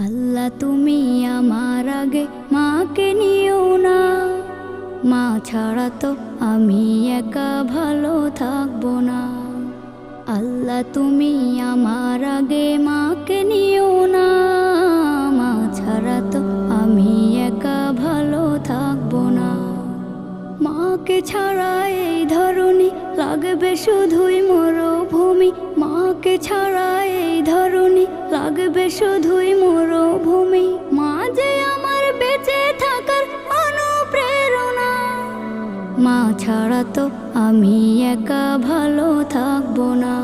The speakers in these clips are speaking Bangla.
আল্লাহ তুমি আমার আগে মাকে নিও না, মা ছাড়া তো আমি একা ভালো থাকবো না। আল্লাহ তুমি আমার আগে মাকে নিও না, মা ছাড়া তো আমি একা ভালো থাকবো না। মাকে ছাড়া এই ধরনী লাগবে শুধুই মরুভূমি, মাকে ছাড়া এই ধরনী লাগবে শুধুই মরুভূমি। মা যে আমার বেঁচে থাকার অনুপ্রেরণা, মা ছাড়া তো আমি একা ভালো থাকবো না,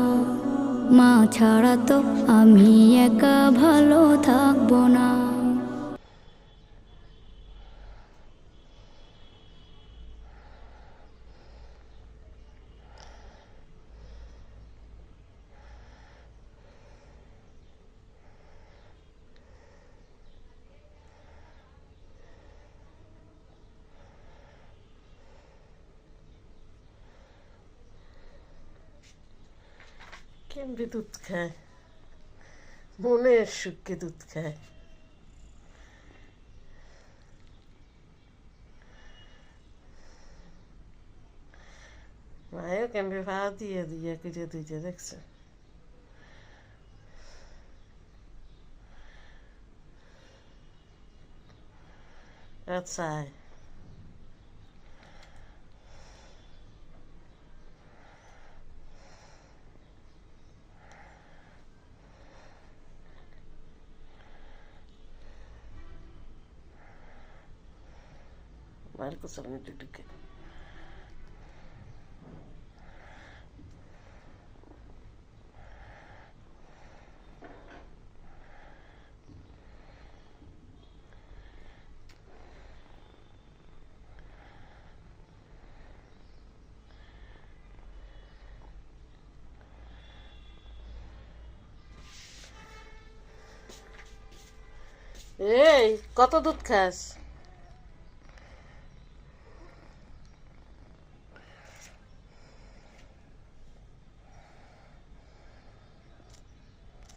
মা ছাড়া তো আমি একা ভালো থাকবো না। কেমবে দুধ খায়, মনের সুখে দুধ খায়। মায়ও কেমবে পা দিয়ে দিয়ে করে দুইটা দেখছে। আচ্ছা মার কোসল মিটে ঢুকে এই কত দুধ খাস?